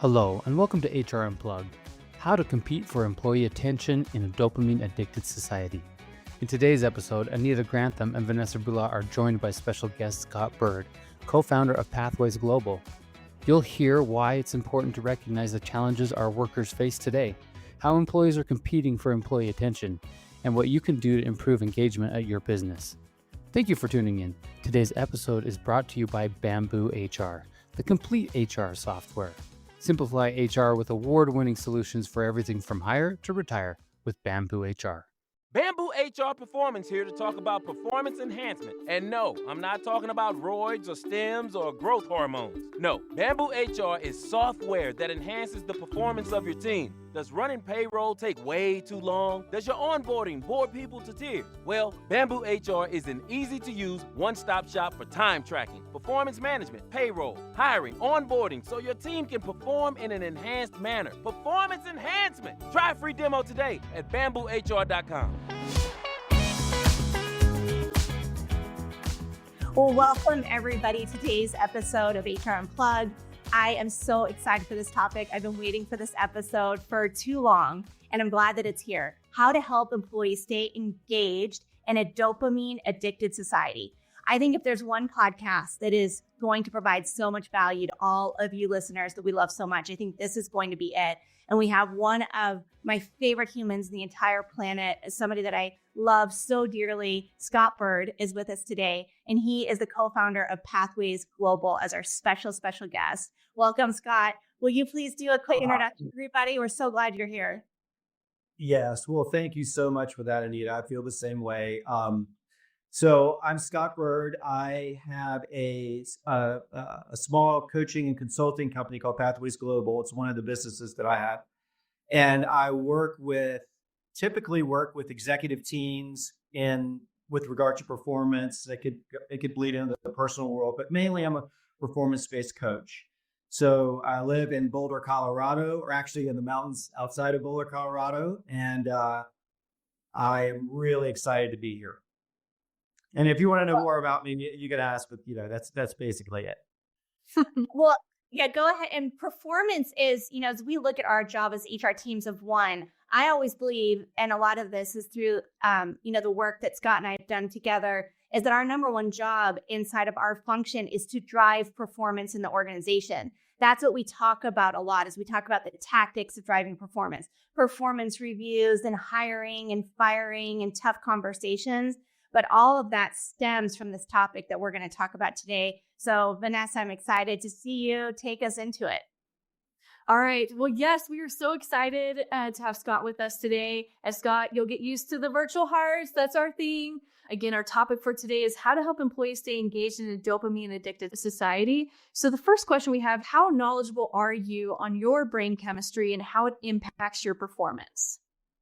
Hello, and welcome to HR Unplugged, how to compete for employee attention in a dopamine-addicted society. In today's episode, Anita Grantham and Vanessa Bula are joined by special guest Scott Byrd, co-founder of Pathways Global. You'll hear why it's important to recognize the challenges our workers face today, how employees are competing for employee attention, and what you can do to improve engagement at your business. Thank you for tuning in. Today's episode is brought to you by BambooHR, the complete HR software. Simplify HR with award-winning solutions for everything from hire to retire with BambooHR. BambooHR Performance here to talk about performance enhancement. And no, I'm not talking about roids or stems or growth hormones. No, BambooHR is software that enhances the performance of your team. Does running payroll take way too long? Does your onboarding bore people to tears? Well, BambooHR is an easy-to-use one-stop shop for time tracking, performance management, payroll, hiring, onboarding, so your team can perform in an enhanced manner. Performance enhancement! Try a free demo today at BambooHR.com. Well, welcome everybody to today's episode of HR Unplugged. I am so excited for this topic. I've been waiting for this episode for too long, and I'm glad that it's here. How to help employees stay engaged in a dopamine-addicted society. I think if there's one podcast that is going to provide so much value to all of you listeners that we love so much, I think this is going to be it. And we have one of my favorite humans in the entire planet, somebody that I love so dearly. Scott Byrd is with us today, and he is the co-founder of Pathways Global as our special guest. Welcome, Scott. Will you please do a quick introduction to everybody? We're so glad you're here. Yes. Well, thank you so much for that, Anita. I feel the same way. So I'm Scott Byrd. I have a small coaching and consulting company called Pathways Global. It's one of the businesses that I have. And I typically work with executive teams with regard to performance. It could bleed into the personal world, but mainly I'm a performance-based coach. So I live in Boulder, Colorado, or actually in the mountains outside of Boulder, Colorado. And I am really excited to be here. And if you want to know more about me, you can ask, but that's basically it. Well, yeah, go ahead. And performance is, as we look at our job as HR teams of one, I always believe, and a lot of this is through, the work that Scott and I have done together, is that our number one job inside of our function is to drive performance in the organization. That's what we talk about a lot, is we talk about the tactics of driving performance reviews and hiring and firing and tough conversations. But all of that stems from this topic that we're going to talk about today. So Vanessa, I'm excited to see you take us into it. All right. Well, yes, we are so excited to have Scott with us today. As Scott, you'll get used to the virtual hires. That's our theme. Again, our topic for today is how to help employees stay engaged in a dopamine-addicted society. So the first question we have, how knowledgeable are you on your brain chemistry and how it impacts your performance?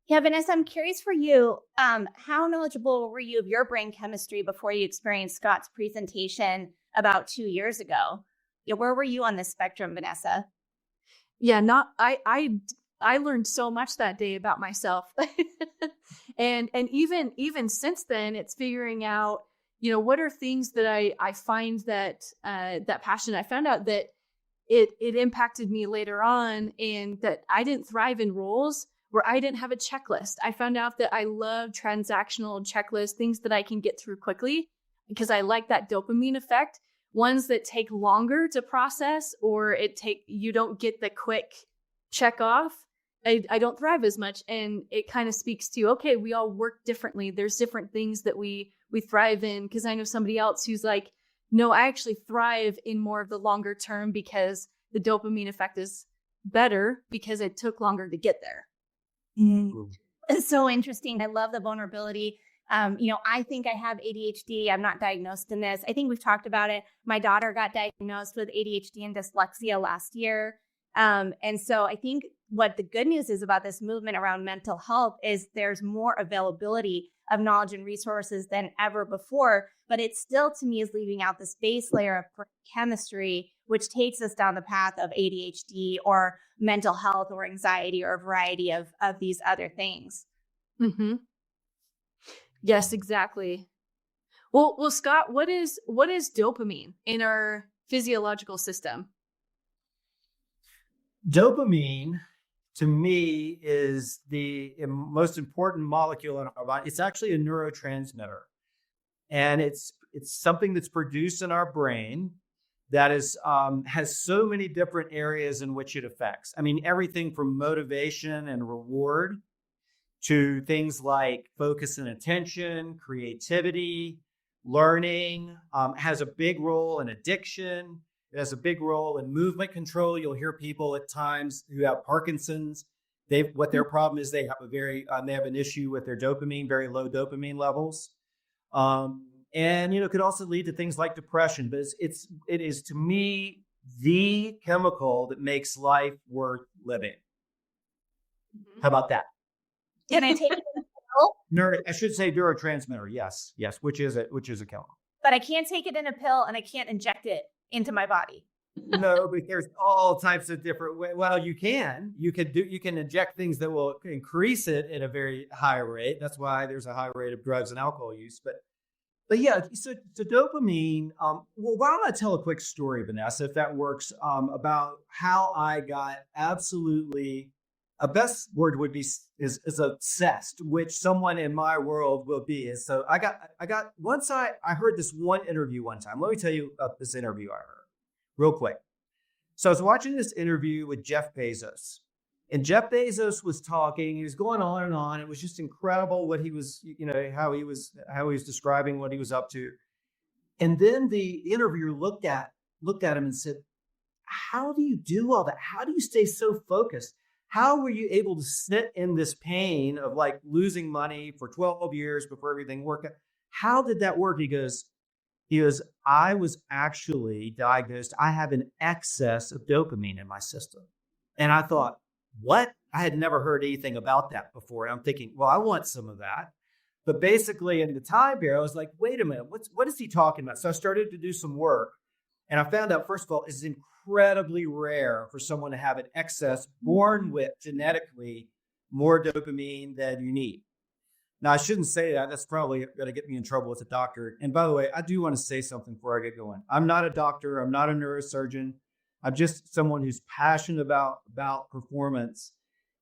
Yeah, Vanessa, I'm curious for you, how knowledgeable were you of your brain chemistry before you experienced Scott's presentation about 2 years ago? Yeah, where were you on this spectrum, Vanessa? Yeah, I learned so much that day about myself. and even since then, it's figuring out, what are things that I find that passion. I found out that it impacted me later on, and that I didn't thrive in roles where I didn't have a checklist. I found out that I love transactional checklists, things that I can get through quickly, because I like that dopamine effect. Ones that take longer to process, or you don't get the quick check off. I don't thrive as much. And it kind of speaks to, okay, we all work differently. There's different things that we thrive in. Because I know somebody else who's like, no, I actually thrive in more of the longer term because the dopamine effect is better because it took longer to get there. Mm-hmm. It's so interesting. I love the vulnerability. I think I have ADHD. I'm not diagnosed in this. I think we've talked about it. My daughter got diagnosed with ADHD and dyslexia last year. And so I think what the good news is about this movement around mental health is there's more availability of knowledge and resources than ever before, but it still, to me, is leaving out this base layer of chemistry, which takes us down the path of ADHD or mental health or anxiety or a variety of these other things. Mm-hmm. Yes, exactly. Well, Scott, what is dopamine in our physiological system? Dopamine, to me, is the most important molecule in our body. It's actually a neurotransmitter, and it's something that's produced in our brain that is has so many different areas in which it affects. I mean, everything from motivation and reward to things like focus and attention, creativity, learning. Has a big role in addiction. It has a big role in movement control. You'll hear people at times who have Parkinson's. What their problem is, they have an issue with their dopamine, very low dopamine levels. And it could also lead to things like depression. But it is to me the chemical that makes life worth living. How about that? Can I take it in a pill? I should say neurotransmitter. Yes, which is a chemical. But I can't take it in a pill and I can't inject it into my body. No, but there's all types of different ways. Well, you can inject things that will increase it at a very high rate. That's why there's a high rate of drugs and alcohol use. But yeah, so dopamine. Well, why don't I tell a quick story, Vanessa, if that works, about how I got absolutely. A best word would be is obsessed, which someone in my world will be. And so I heard this one interview one time. Let me tell you about this interview I heard real quick. So I was watching this interview with Jeff Bezos, and Jeff Bezos was talking. He was going on and on. It was just incredible what he was, how he was describing what he was up to. And then the interviewer looked at him and said, "How do you do all that? How do you stay so focused? How were you able to sit in this pain of like losing money for 12 years before everything worked out? How did that work?" He goes, "I was actually diagnosed. I have an excess of dopamine in my system." And I thought, what? I had never heard anything about that before. And I'm thinking, well, I want some of that. But basically in the time period, I was like, wait a minute, what is he talking about? So I started to do some work. And I found out, first of all, it's incredibly rare for someone to have an excess born with genetically more dopamine than you need. Now, I shouldn't say that. That's probably going to get me in trouble with a doctor. And by the way, I do want to say something before I get going. I'm not a doctor. I'm not a neurosurgeon. I'm just someone who's passionate about performance.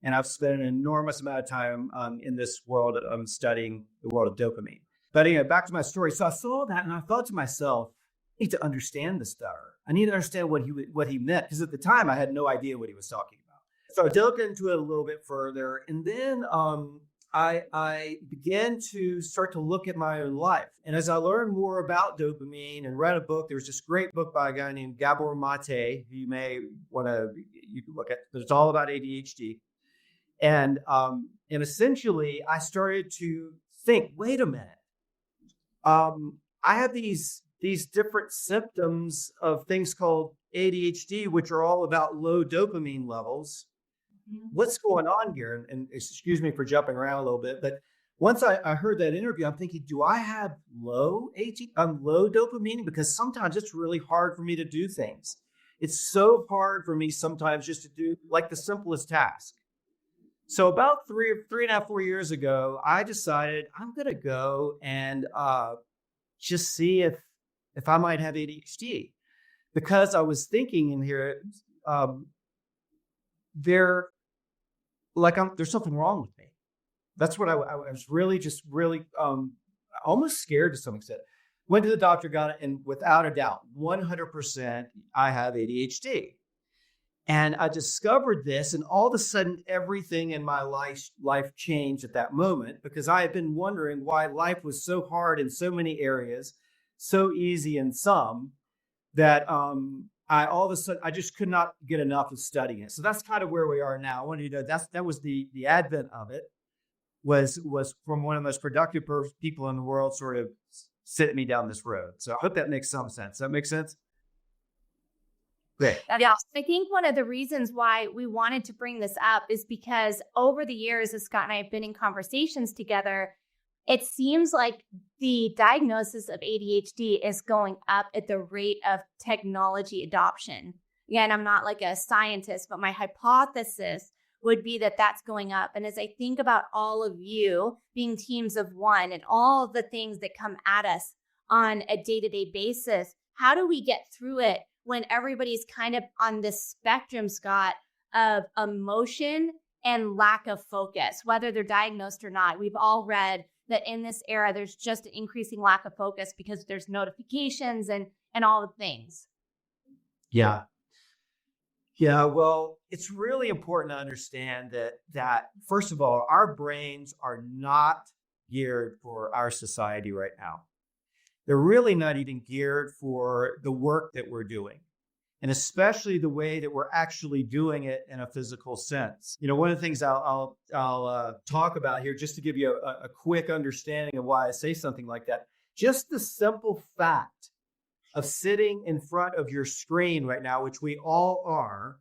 And I've spent an enormous amount of time in this world. I'm studying the world of dopamine. But anyway, back to my story. So I saw that and I thought to myself, I need to understand this better. I need to understand what he meant, because at the time I had no idea what he was talking about. So I dug into it a little bit further, and then I began to start to look at my own life. And as I learned more about dopamine and read a book, there was this great book by a guy named Gabor Mate, who you can look at, but it's all about ADHD. And essentially I started to think, wait a minute, I have these different symptoms of things called ADHD, which are all about low dopamine levels. What's going on here? And excuse me for jumping around a little bit, but once I heard that interview, I'm thinking, do I have low dopamine? Because sometimes it's really hard for me to do things. It's so hard for me sometimes just to do like the simplest task. So about 3.5, 4 years ago, I decided I'm going to go and just see if I might have ADHD, because I was thinking in here, there's something wrong with me. That's what I was really almost scared to some extent. Went to the doctor, got it, and without a doubt, 100%, I have ADHD. And I discovered this, and all of a sudden, everything in my life changed at that moment, because I had been wondering why life was so hard in so many areas, so easy in some, that I all of a sudden I just could not get enough of studying it. So that's kind of where we are now. I want you to know that was the advent of it was from one of the most productive people in the world sort of sitting me down this road. So I hope that makes some sense. Does that make sense? Great. Yeah. I think one of the reasons why we wanted to bring this up is because over the years, as Scott and I have been in conversations together, it seems like the diagnosis of ADHD is going up at the rate of technology adoption. Again, I'm not like a scientist, but my hypothesis would be that that's going up. And as I think about all of you being teams of one and all the things that come at us on a day-to-day basis, how do we get through it when everybody's kind of on this spectrum, Scott, of emotion and lack of focus, whether they're diagnosed or not. We've all read that in this era, there's just an increasing lack of focus because there's notifications and all the things. Yeah. Yeah, well, it's really important to understand that first of all, our brains are not geared for our society right now. They're really not even geared for the work that we're doing, and especially the way that we're actually doing it in a physical sense. One of the things I'll talk about here, just to give you a quick understanding of why I say something like that, just the simple fact of sitting in front of your screen right now, which we all are,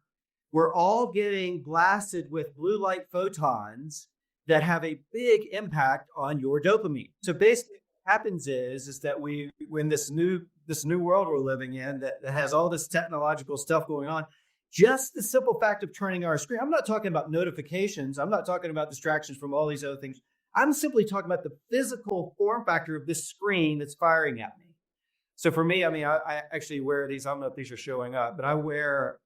we're all getting blasted with blue light photons that have a big impact on your dopamine. So basically what happens is that when this new world we're living in that has all this technological stuff going on, just the simple fact of turning our screen, I'm not talking about notifications, I'm not talking about distractions from all these other things. I'm simply talking about the physical form factor of this screen that's firing at me. So for me, I actually wear these, I don't know if these are showing up, but I wear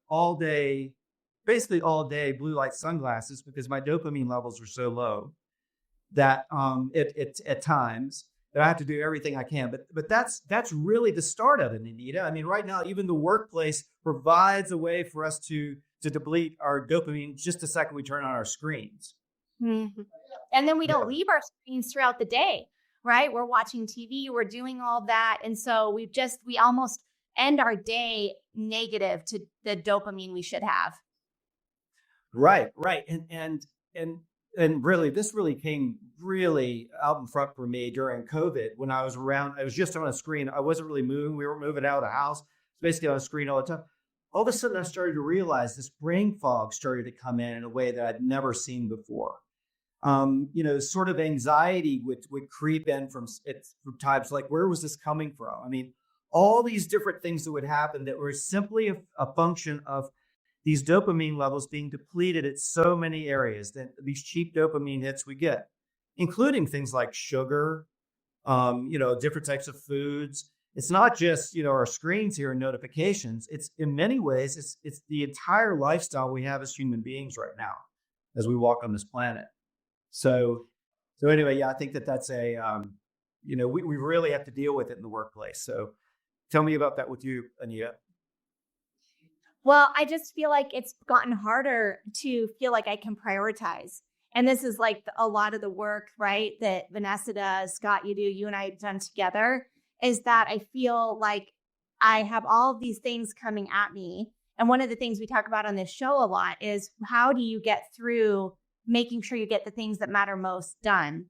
basically all day blue light sunglasses because my dopamine levels are so low that it at times that I have to do everything I can. But that's really the start of it, Anita. Right now, even the workplace provides a way for us to deplete our dopamine just the second we turn on our screens. Mm-hmm. And then we don't leave our screens throughout the day, right? We're watching TV, we're doing all that. And so we almost end our day negative to the dopamine we should have. Right. And really, this really came out in front for me during COVID when I was just on a screen. I wasn't really moving. We weren't moving out of the house. Basically on a screen all the time. All of a sudden, I started to realize this brain fog started to come in a way that I'd never seen before. Sort of anxiety would creep in from times like, where was this coming from? All these different things that would happen that were simply a function of these dopamine levels being depleted at so many areas, that these cheap dopamine hits we get, including things like sugar, different types of foods. It's not just, our screens here and notifications. It's in many ways, it's the entire lifestyle we have as human beings right now as we walk on this planet. So anyway, yeah, I think that's we really have to deal with it in the workplace. So tell me about that with you, Anita. Well, I just feel like it's gotten harder to feel like I can prioritize. And this is like a lot of the work, right, that Vanessa does, Scott, you and I have done together, is that I feel like I have all of these things coming at me. And one of the things we talk about on this show a lot is how do you get through making sure you get the things that matter most done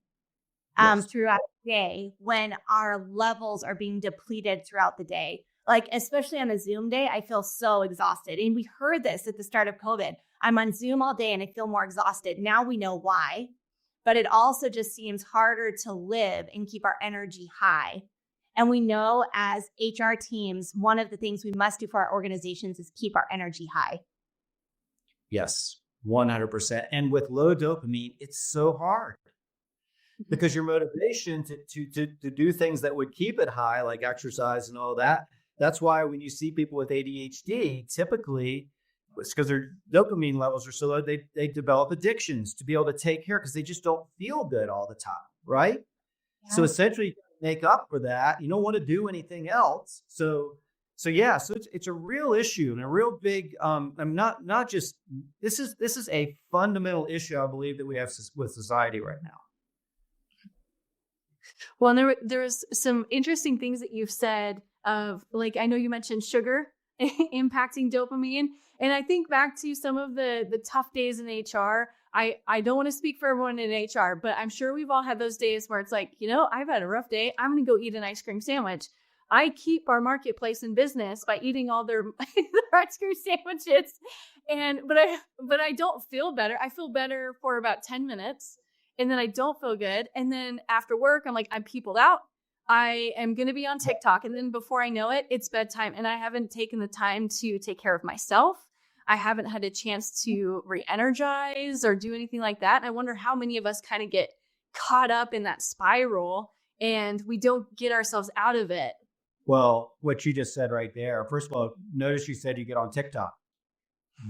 throughout the day when our levels are being depleted throughout the day. Like, especially on a Zoom day, I feel so exhausted. And we heard this at the start of COVID. I'm on Zoom all day and I feel more exhausted. Now we know why, but it also just seems harder to live and keep our energy high. And we know as HR teams, one of the things we must do for our organizations is keep our energy high. Yes, 100%. And with low dopamine, it's so hard because your motivation to do things that would keep it high, like exercise and all that. That's why when you see people with ADHD, typically it's because their dopamine levels are so low, they develop addictions to be able to take care because they just don't feel good all the time, right? Yeah. So essentially, you make up for that. You don't want to do anything else. So it's a real issue and a real big. I'm not just this is a fundamental issue I believe that we have with society right now. Well, and there was some interesting things that you've said of, like, I know you mentioned sugar impacting dopamine. And I think back to some of the tough days in HR. I don't want to speak for everyone in HR, but I'm sure we've all had those days where it's like, I've had a rough day. I'm going to go eat an ice cream sandwich. I keep our marketplace in business by eating all their ice cream sandwiches. But I don't feel better. I feel better for about 10 minutes and then I don't feel good. And then after work, I'm like, I'm peopled out. I am going to be on TikTok. And then before I know it, it's bedtime. And I haven't taken the time to take care of myself. I haven't had a chance to re-energize or do anything like that. And I wonder how many of us kind of get caught up in that spiral and we don't get ourselves out of it. Well, what you just said right there. First of all, notice you said you get on TikTok.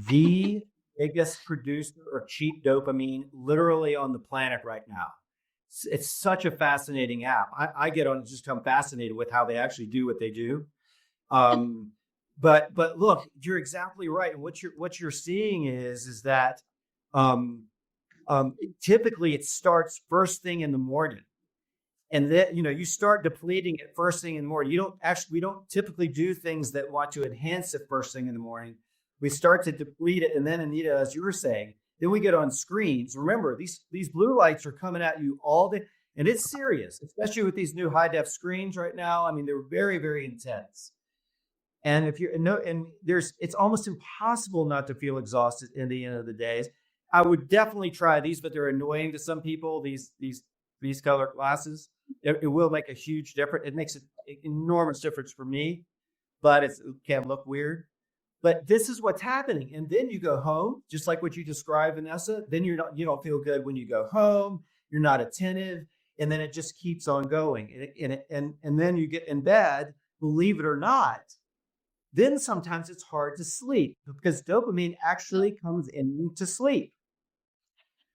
The biggest producer of cheap dopamine literally on the planet right now. It's such a fascinating app. I get on just I'm fascinated with how they actually do what they do. But look, you're exactly right. And what you're seeing is that typically it starts first thing in the morning. And then, you start depleting it first thing in the morning. We don't typically do things that want to enhance it first thing in the morning. We start to deplete it. And then, Anita, as you were saying, then we get on screens. Remember, these blue lights are coming at you all day. And it's serious, especially with these new high-def screens right now. I mean, they're very, very intense. And it's almost impossible not to feel exhausted in the end of the day. I would definitely try these, but they're annoying to some people, these color glasses. It will make a huge difference. It makes an enormous difference for me, but it can look weird. But this is what's happening. And then you go home, just like what you described, Vanessa. Then you don't feel good when you go home. You're not attentive. And then it just keeps on going. And then you get in bed, believe it or not. Then sometimes it's hard to sleep because dopamine actually comes into sleep.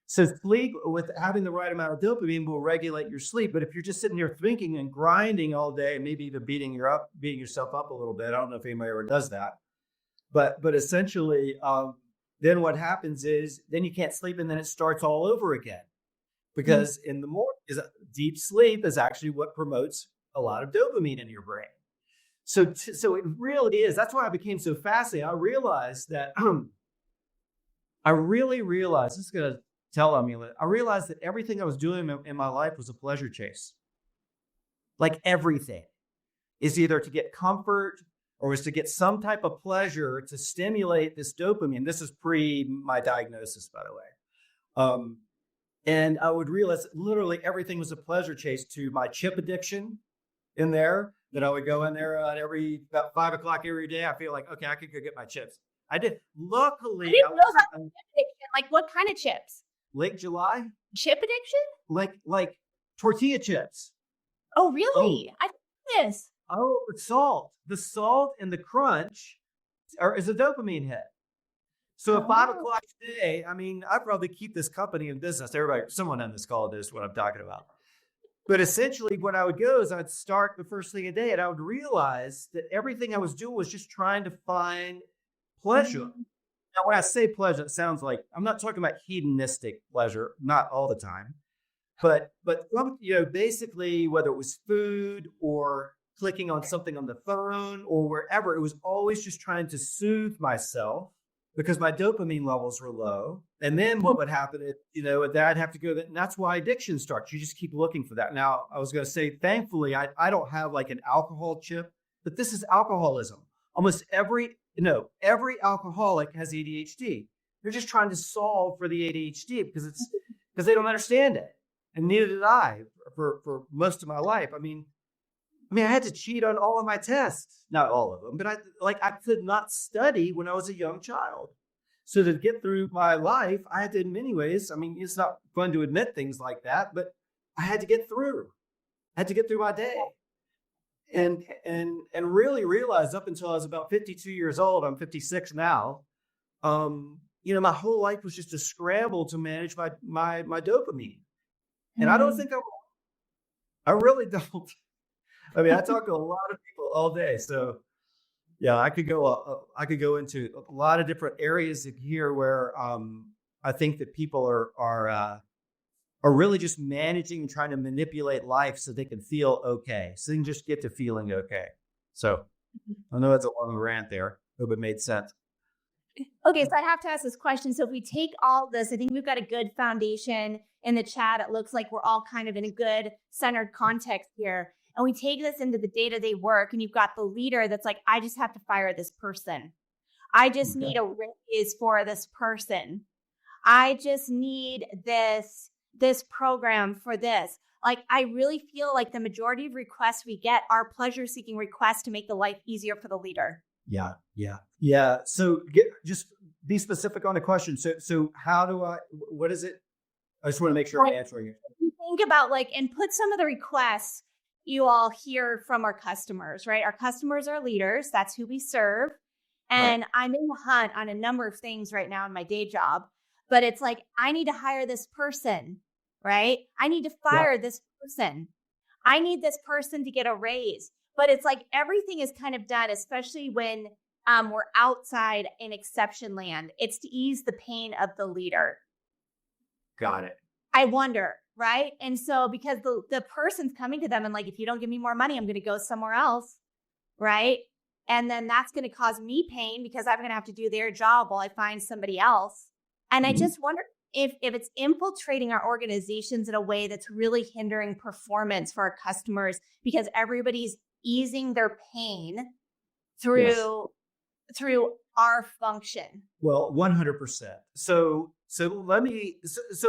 So sleep, with having the right amount of dopamine, will regulate your sleep. But if you're just sitting there thinking and grinding all day, and maybe even beating yourself up a little bit, I don't know if anybody ever does that. But essentially, then what happens is then you can't sleep, and then it starts all over again. Because in the morning, deep sleep is actually what promotes a lot of dopamine in your brain. So it really is. That's why I became so fascinated. I realized that this is going to tell on me. I realized that everything I was doing in my life was a pleasure chase. Like everything is either to get comfort or was to get some type of pleasure to stimulate this dopamine. This is pre my diagnosis, by the way. And I would realize that literally everything was a pleasure chase, to my chip addiction in there, that I would go in there at about 5 o'clock every day. I feel like, okay, I could go get my chips. I did. Luckily, I didn't know about chip addiction. Like, what kind of chips? Late July? Chip addiction? Like tortilla chips. Oh, really? I didn't know this. Oh, salt. The salt and the crunch is a dopamine hit. So at 5 o'clock today, I mean, I probably keep this company in business. Someone on this call knows what I'm talking about. But essentially what I would go is I'd start the first thing of the day, and I would realize that everything I was doing was just trying to find pleasure. Now, when I say pleasure, it sounds like I'm not talking about hedonistic pleasure, not all the time. But basically, whether it was food or clicking on something on the phone or wherever, it was always just trying to soothe myself because my dopamine levels were low. And then what would happen is, I'd have to go, and that's why addiction starts. You just keep looking for that. Now, I was going to say, thankfully, I don't have like an alcohol chip, but this is alcoholism. Almost every alcoholic has ADHD. They're just trying to solve for the ADHD because they don't understand it. And neither did I for most of my life. I mean, I had to cheat on all of my tests. Not all of them, but I could not study when I was a young child. So to get through my life, I had to, in many ways, I mean, it's not fun to admit things like that, but I had to get through. I had to get through my day. And really realized up until I was about 52 years old, I'm 56 now, my whole life was just a scramble to manage my dopamine. And I don't think I really don't. I mean, I talk to a lot of people all day. So yeah, I could go into a lot of different areas here where I think that people are really just managing and trying to manipulate life so they can feel okay. So they can just get to feeling okay. So I know that's a long rant there. Hope it made sense. Okay, so I have to ask this question. So if we take all this, I think we've got a good foundation in the chat. It looks like we're all kind of in a good centered context here. And we take this into the day-to-day work, and you've got the leader that's like, I just have to fire this person. I just need a raise for this person. I just need this program for this. Like, I really feel like the majority of requests we get are pleasure-seeking requests to make the life easier for the leader. Yeah. So just be specific on the question. So what is it? I just want to make sure I'm answering it. You think about and put some of the requests you all hear from our customers, right? Our customers are leaders. That's who we serve. And I'm in the hunt on a number of things right now in my day job, but it's like, I need to hire this person, right? I need to fire this person. I need this person to get a raise. But it's like everything is kind of done, especially when we're outside in exception land. It's to ease the pain of the leader. Got it. I wonder, right? And so because the person's coming to them and like, if you don't give me more money, I'm going to go somewhere else, right? And then that's going to cause me pain because I'm going to have to do their job while I find somebody else. And I just wonder if it's infiltrating our organizations in a way that's really hindering performance for our customers because everybody's easing their pain through our function. Well, 100%. So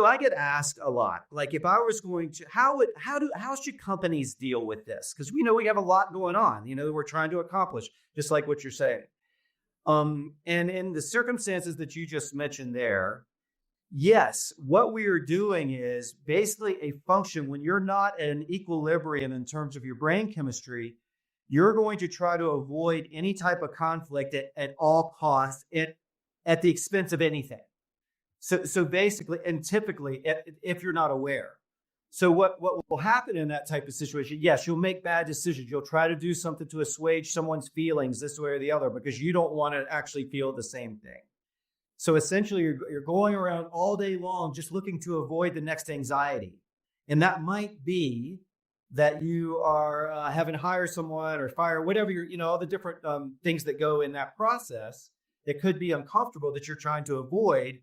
I get asked a lot, like if I was going to, how should companies deal with this? Because we have a lot going on, we're trying to accomplish, just like what you're saying. And in the circumstances that you just mentioned there, yes, what we are doing is basically a function when you're not at an equilibrium in terms of your brain chemistry, you're going to try to avoid any type of conflict at all costs at the expense of anything. So basically, and typically, if you're not aware. So what will happen in that type of situation? Yes, you'll make bad decisions. You'll try to do something to assuage someone's feelings this way or the other because you don't want to actually feel the same thing. So essentially, you're going around all day long just looking to avoid the next anxiety. And that might be that you are having to hire someone or fire, whatever all the different things that go in that process that could be uncomfortable that you're trying to avoid.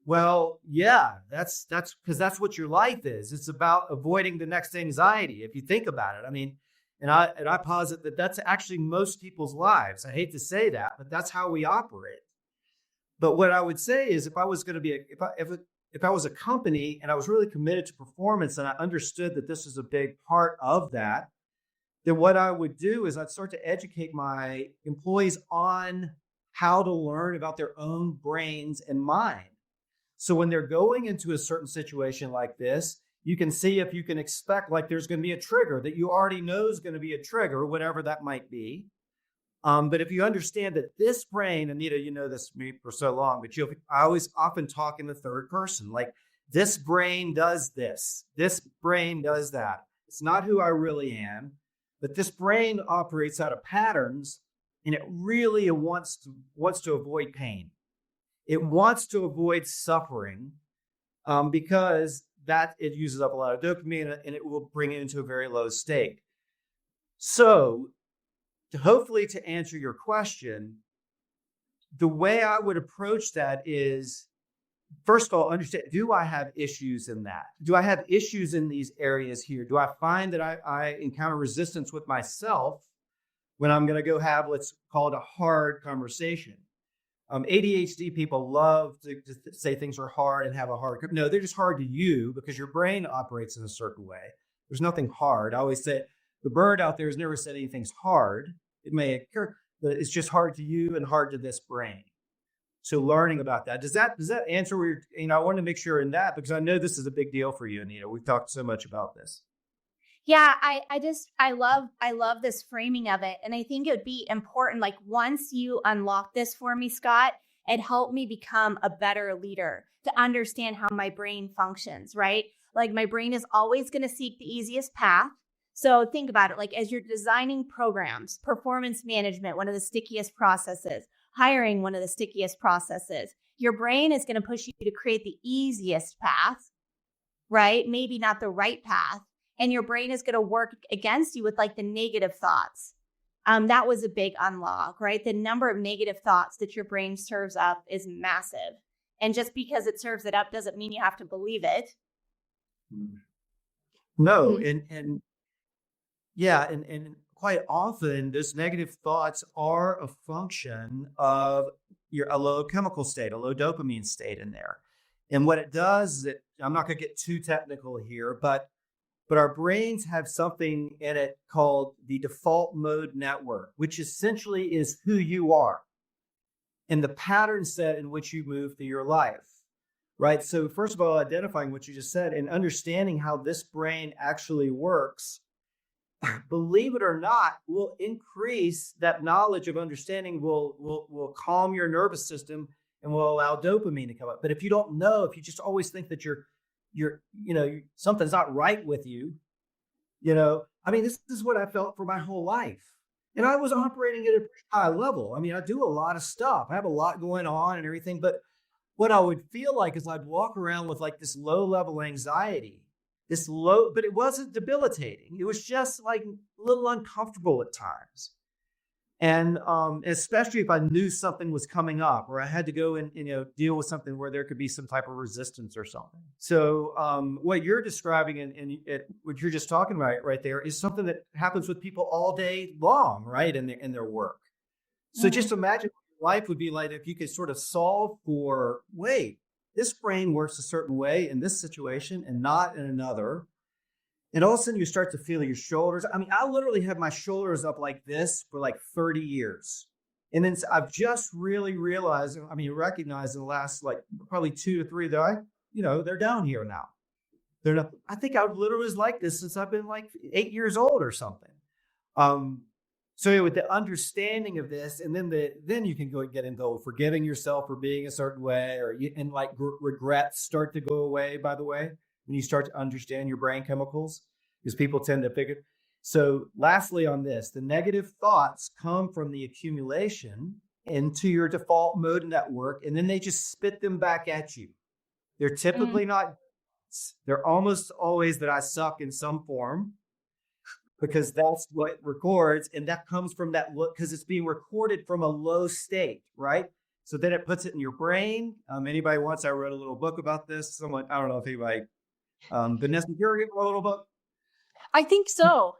Well, yeah, that's because that's what your life is. It's about avoiding the next anxiety. If you think about it, I mean, and I posit that that's actually most people's lives. I hate to say that, but that's how we operate. But what I would say is, if I was going to be, if I was a company and I was really committed to performance and I understood that this is a big part of that, then what I would do is I'd start to educate my employees on how to learn about their own brains and mind. So when they're going into a certain situation like this, you can see if you can expect, like there's going to be a trigger that you already know is going to be a trigger, whatever that might be. But if you understand that this brain, Anita, you know this me for so long, but I always often talk in the third person, like this brain does this brain does that. It's not who I really am, but this brain operates out of patterns, and it really wants to avoid pain. It wants to avoid suffering because it uses up a lot of dopamine and it will bring it into a very low state. So hopefully to answer your question, the way I would approach that is, first of all, understand, do I have issues in that? Do I have issues in these areas here? Do I find that I encounter resistance with myself when I'm going to go have, let's call it a hard conversation? ADHD people love to say things are hard and have a hard. No, they're just hard to you because your brain operates in a certain way. There's nothing hard. I always say the bird out there has never said anything's hard. It may occur, but it's just hard to you and hard to this brain. So learning about that, does that answer where I want to make sure in that, because I know this is a big deal for you, Anita. We've talked so much about this. Yeah, I love this framing of it. And I think it would be important, like once you unlock this for me, Scott, it helped me become a better leader to understand how my brain functions, right? Like my brain is always going to seek the easiest path. So think about it, like as you're designing programs, performance management, one of the stickiest processes, hiring, one of the stickiest processes, your brain is going to push you to create the easiest path, right? Maybe not the right path. And your brain is going to work against you with like the negative thoughts. That was a big unlock, right? The number of negative thoughts that your brain serves up is massive. And just because it serves it up doesn't mean you have to believe it. No, and quite often those negative thoughts are a function of a low chemical state, a low dopamine state in there. And what it does is I'm not going to get too technical here, but our brains have something in it called the default mode network, which essentially is who you are and the pattern set in which you move through your life, right? So first of all, identifying what you just said and understanding how this brain actually works believe it or not, will increase that knowledge of understanding, will calm your nervous system and will allow dopamine to come up. But if you don't know, if you just always think that something's not right with you, this is what I felt for my whole life. And I was operating at a high level. I mean, I do a lot of stuff. I have a lot going on and everything. But what I would feel like is I'd walk around with like this low level anxiety, but it wasn't debilitating. It was just like a little uncomfortable at times. And especially if I knew something was coming up or I had to go and deal with something where there could be some type of resistance or something. So what you're describing and what you're just talking about right there is something that happens with people all day long, right, in their work. So just imagine what life would be like if you could sort of solve for, wait, this brain works a certain way in this situation and not in another. And all of a sudden you start to feel your shoulders. I mean, I literally have my shoulders up like this for like 30 years. And then I've just really recognized in the last like probably 2 to 3 that they're down here now. They're not, I think I literally was like this since I've been like 8 years old or something. So with the understanding of this, and then you can go and get into forgiving yourself for being a certain way, and regrets start to go away, by the way, when you start to understand your brain chemicals, because people tend to figure. So lastly on this, the negative thoughts come from the accumulation into your default mode network, and then they just spit them back at you. They're typically not, they're almost always that I suck in some form, because that's what it records. And that comes from that because it's being recorded from a low state, right? So then it puts it in your brain. Anybody wants, I wrote a little book about this. Someone, I don't know if anybody, Vanessa, you ever get a little book? I think so.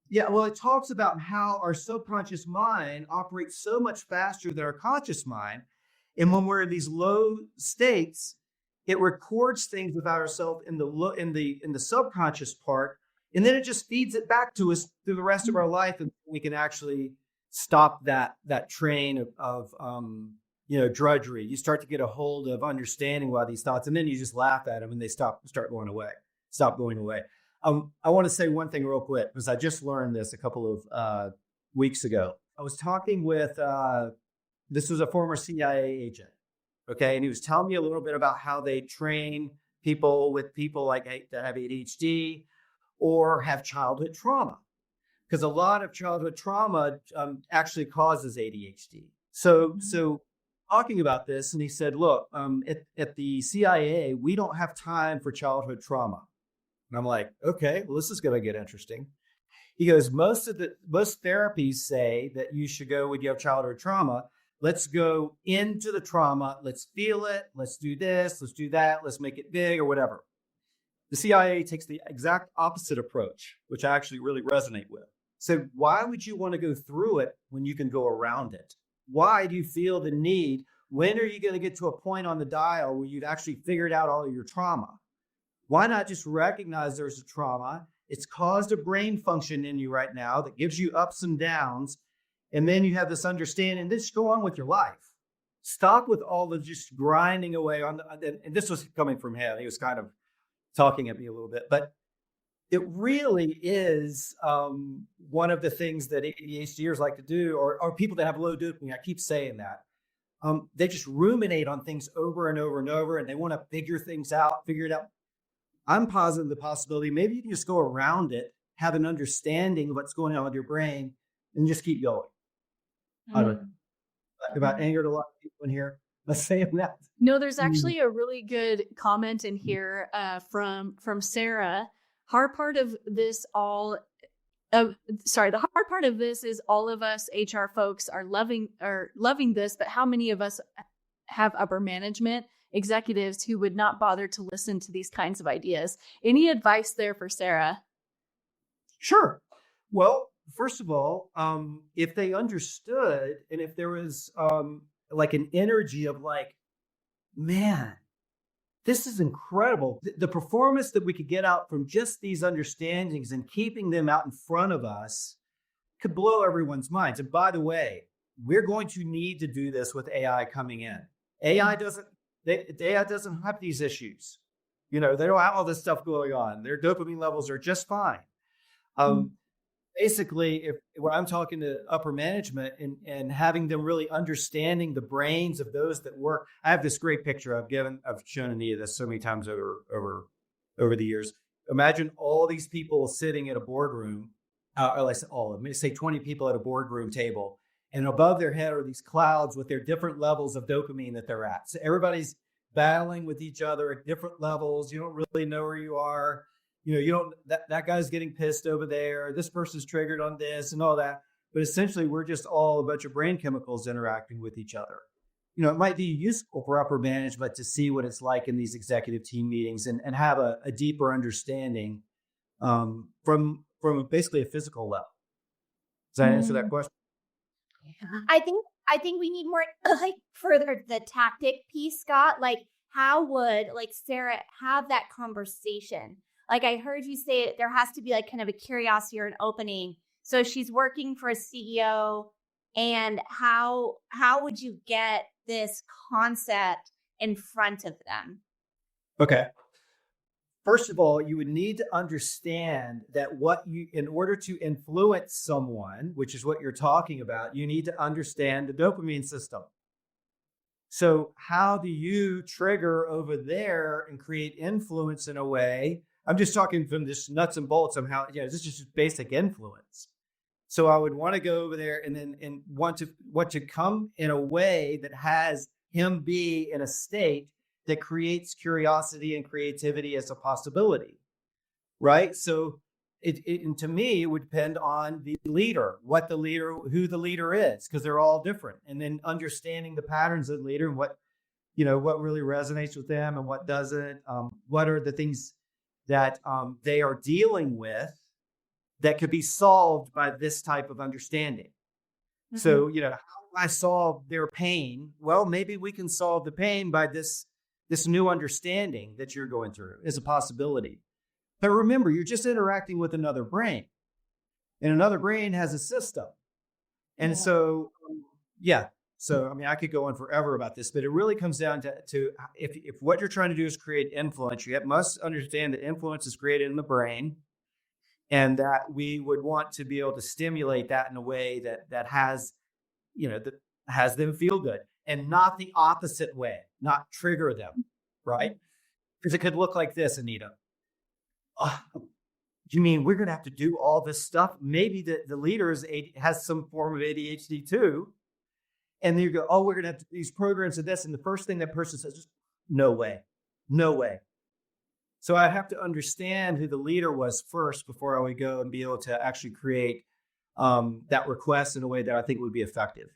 Yeah, well, it talks about how our subconscious mind operates so much faster than our conscious mind. And when we're in these low states, it records things about ourselves in the subconscious part. And then it just feeds it back to us through the rest of our life. And we can actually stop that train of drudgery. You start to get a hold of understanding why these thoughts, and then you just laugh at them and they stop going away. I want to say one thing real quick, because I just learned this a couple of weeks ago. I was talking with, this was a former CIA agent. Okay. And he was telling me a little bit about how they train people like that have ADHD or have childhood trauma, because a lot of childhood trauma actually causes ADHD. So talking about this, and he said, look, at the CIA, we don't have time for childhood trauma. And I'm like, okay, well, this is going to get interesting. He goes, most therapies say that you should go when you have childhood trauma. Let's go into the trauma. Let's feel it. Let's do this. Let's do that. Let's make it big or whatever. The CIA takes the exact opposite approach, which I actually really resonate with. So why would you want to go through it when you can go around it? Why do you feel the need? When are you going to get to a point on the dial where you've actually figured out all of your trauma? Why not just recognize there's a trauma? It's caused a brain function in you right now that gives you ups and downs. And then you have this understanding, and just go on with your life. Stop with all the just grinding away on and this was coming from him. He was kind of talking at me a little bit, but it really is one of the things that ADHDers like to do, or people that have low dopamine. I keep saying that. They just ruminate on things over and over and over, and they want to figure it out. I'm positive the possibility, maybe you can just go around it, have an understanding of what's going on with your brain, and just keep going. About angered a lot of people in here. Let's say that. No, there's actually a really good comment in here from Sarah. The hard part of this is all of us HR folks are loving this, but how many of us have upper management executives who would not bother to listen to these kinds of ideas? Any advice there for Sarah? Sure. Well, first of all, if they understood, and if there was like an energy of like, man, this is incredible. The performance that we could get out from just these understandings and keeping them out in front of us could blow everyone's minds. And by the way, we're going to need to do this with AI coming in. AI doesn't have these issues. They don't have all this stuff going on. Their dopamine levels are just fine. basically, if when I'm talking to upper management and having them really understanding the brains of those that work, I have this great picture I've shown Anita this so many times over the years. Imagine all these people sitting at a boardroom, or let's say all, let me say 20 people at a boardroom table, and above their head are these clouds with their different levels of dopamine that they're at. So everybody's battling with each other at different levels. You don't really know where you are. You don't, that guy's getting pissed over there. This person's triggered on this and all that. But essentially, we're just all a bunch of brain chemicals interacting with each other. It might be useful for upper management to see what it's like in these executive team meetings and have a deeper understanding from basically a physical level. Does that answer that question? I think we need more like further the tactic piece, Scott. Like, how would like Sarah have that conversation? Like, I heard you say there has to be like kind of a curiosity or an opening. So she's working for a CEO, and how would you get this concept in front of them? Okay. First of all, you would need to understand that in order to influence someone, which is what you're talking about, you need to understand the dopamine system. So how do you trigger over there and create influence in a way? I'm just talking from this nuts and bolts of how, this is just basic influence. So I would want to go over there and want to come in a way that has him be in a state that creates curiosity and creativity as a possibility, right? So and to me, it would depend on the leader, who the leader is, because they're all different. And then understanding the patterns of the leader and what really resonates with them and what doesn't, what are the things that they are dealing with that could be solved by this type of understanding. Mm-hmm. So, how do I solve their pain? Well, maybe we can solve the pain by this new understanding that you're going through is a possibility. But remember, you're just interacting with another brain, and another brain has a system. And so, So, I could go on forever about this, but it really comes down to if what you're trying to do is create influence, you must understand that influence is created in the brain, and that we would want to be able to stimulate that in a way that has, that has them feel good, and not the opposite way, not trigger them, right? Because it could look like this, Anita. You mean we're going to have to do all this stuff? Maybe the leader has some form of ADHD too. And then you go, we're going to have these programs of this. And the first thing that person says is, no way. So I have to understand who the leader was first before I would go and be able to actually create that request in a way that I think would be effective.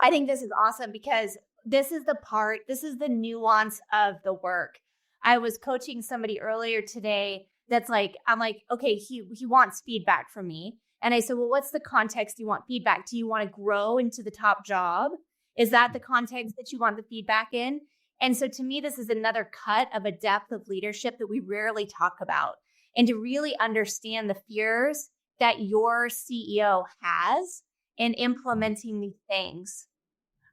I think this is awesome because this is the nuance of the work. I was coaching somebody earlier today that's like, I'm like, okay, he wants feedback from me. And I said, well, what's the context you want feedback? Do you want to grow into the top job? Is that the context that you want the feedback in? And so to me, this is another cut of a depth of leadership that we rarely talk about. And to really understand the fears that your CEO has in implementing these things,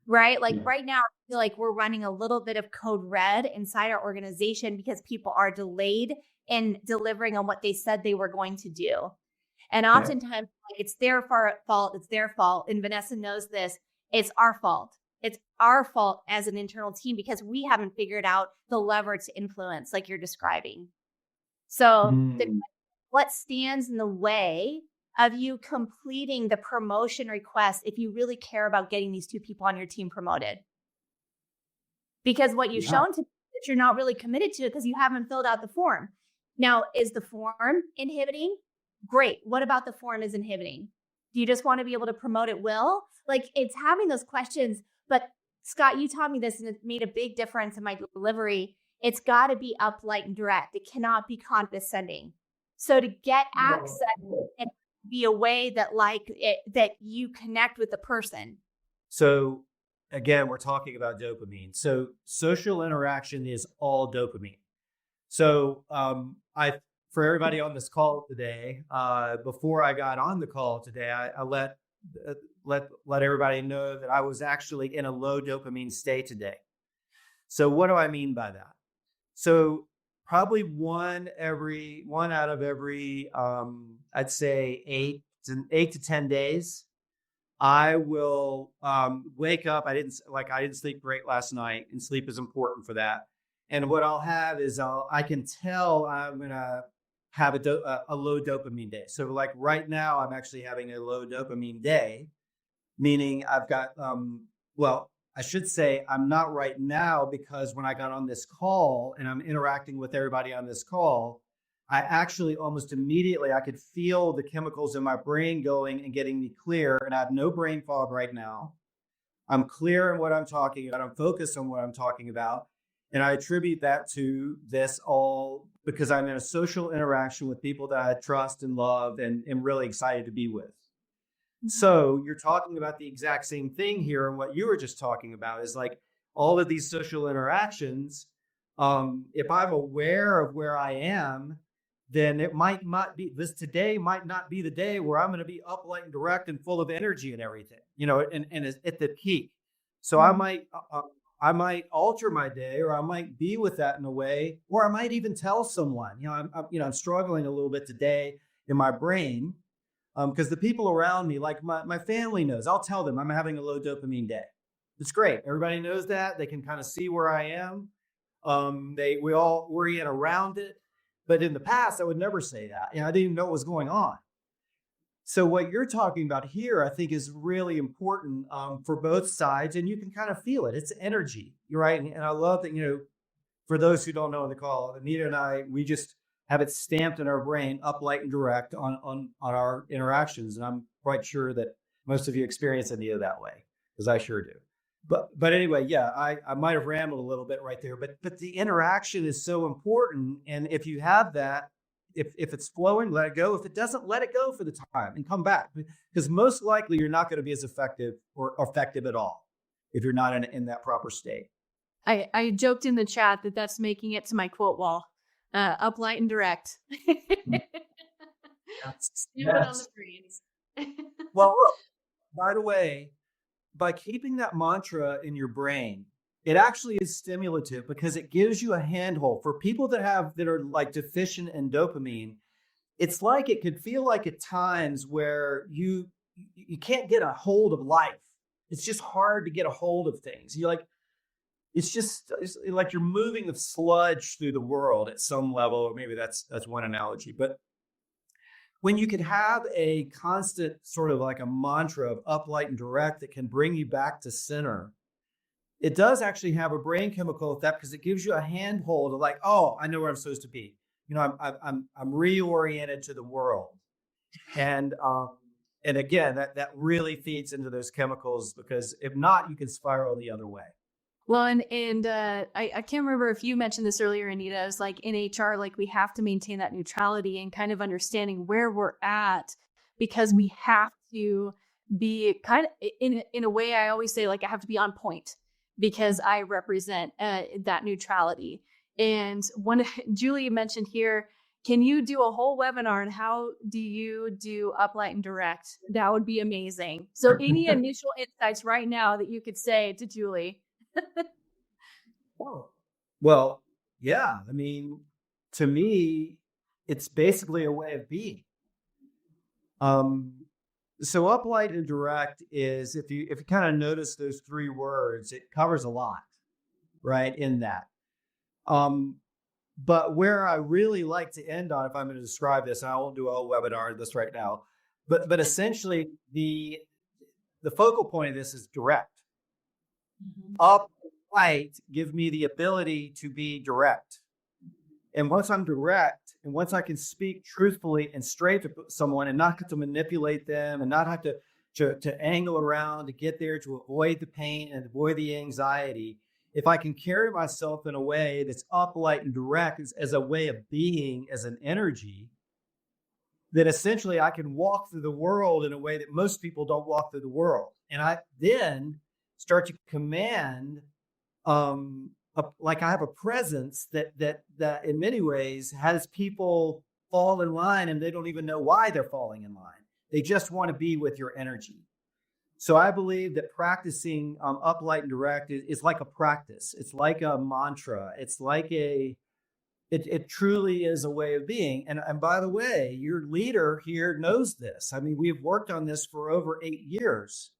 right? Like right now, I feel like we're running a little bit of code red inside our organization because people are delayed in delivering on what they said they were going to do. And oftentimes it's their fault. It's their fault. And Vanessa knows this. It's our fault. It's our fault as an internal team because we haven't figured out the lever to influence like you're describing. So what stands in the way of you completing the promotion request if you really care about getting these two people on your team promoted? Because what you've shown to me that you're not really committed to it because you haven't filled out the form. Now, is the form inhibiting? Great. What about the form is inhibiting? Do you just want to be able to promote at will? Like, it's having those questions. But Scott, you taught me this and it made a big difference in my delivery. It's got to be upright and direct. It cannot be condescending. So to get access and be a way that that you connect with the person. So again, we're talking about dopamine. So social interaction is all dopamine. So for everybody on this call today, before I got on the call today, I let everybody know that I was actually in a low dopamine state today. So what do I mean by that? So probably one out of every, I'd say 8 to 10 days. I will wake up. I didn't sleep great last night, and sleep is important for that. And what I'll have is I can tell I'm gonna have a low dopamine day. So like right now, I'm actually having a low dopamine day, meaning I've got well, I should say I'm not right now, because when I got on this call and I'm interacting with everybody on this call, I actually almost immediately I could feel the chemicals in my brain going and getting me clear, and I have no brain fog right now. I'm clear in what I'm talking about. I'm focused on what I'm talking about. And I attribute that to this all because I'm in a social interaction with people that I trust and love and am really excited to be with. So you're talking about the exact same thing here. And what you were just talking about is like all of these social interactions. If I'm aware of where I am, then it might not be today might not be the day where I'm going to be up, light, and direct and full of energy and everything, and at the peak. So I might alter my day, or I might be with that in a way, or I might even tell someone, I'm struggling a little bit today in my brain, because the people around me, like my family knows, I'll tell them I'm having a low dopamine day. It's great. Everybody knows that. They can kind of see where I am. We all orient around it. But in the past, I would never say that. I didn't even know what was going on. So what you're talking about here, I think, is really important for both sides, and you can kind of feel it. It's energy, you're right. And I love that, for those who don't know on the call, Anita and I, we just have it stamped in our brain, up, light, and direct on our interactions. And I'm quite sure that most of you experience Anita that way, because I sure do. But anyway, yeah, I might have rambled a little bit right there, but the interaction is so important. And if you have that, if it's flowing, let it go. If it doesn't, let it go for the time and come back, because most likely you're not going to be as effective or effective at all if you're not in that proper state. I joked in the chat that that's making it to my quote wall. Up, light, and direct. Yes. It on the brains. Well, look, by the way, by keeping that mantra in your brain, it actually is stimulative, because it gives you a handhold for people that are like deficient in dopamine. It's like it could feel like at times where you can't get a hold of life. It's just hard to get a hold of things. It's like you're moving the sludge through the world at some level, or maybe that's one analogy. But when you can have a constant sort of like a mantra of up, light, and direct that can bring you back to center, it does actually have a brain chemical effect, because it gives you a handhold of like, oh, I know where I'm supposed to be. I'm reoriented to the world, and again, that really feeds into those chemicals, because if not, you can spiral the other way. Well, and I can't remember if you mentioned this earlier, Anita. It was like in HR, like we have to maintain that neutrality and kind of understanding where we're at, because we have to be kind of in a way. I always say, like, I have to be on point, because I represent that neutrality. And Julie mentioned here, can you do a whole webinar on how do you do up, light, and direct? That would be amazing. So any initial insights right now that you could say to Julie? Well, yeah. I mean, to me, it's basically a way of being. So up, light, and direct is, if you kind of notice those three words, it covers a lot, right, in that. But where I really like to end on, if I'm going to describe this, and I won't do a whole webinar on this right now, but essentially the focal point of this is direct. Mm-hmm. Up, light, give me the ability to be direct. And once I'm direct, and once I can speak truthfully and straight to someone, and not have to manipulate them, and not have to angle around to get there, to avoid the pain and avoid the anxiety, if I can carry myself in a way that's up, light, and direct as a way of being, as an energy, then essentially I can walk through the world in a way that most people don't walk through the world. And I then start to command, like I have a presence that in many ways has people fall in line, and they don't even know why they're falling in line. They just want to be with your energy. So I believe that practicing up, light, and direct is like a practice. It's like a mantra. It's like it truly is a way of being. And by the way, your leader here knows this. I mean, we've worked on this for over 8 years.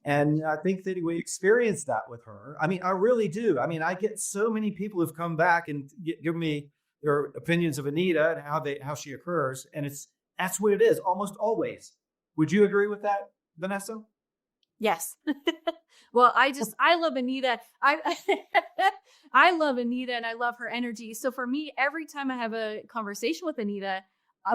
And I think that we experienced that with her. I mean, I really do. I mean, I get so many people who've come back and give me their opinions of Anita and how she occurs. And that's what it is almost always. Would you agree with that, Vanessa? Yes. Well, I love Anita. I love Anita and I love her energy. So for me, every time I have a conversation with Anita,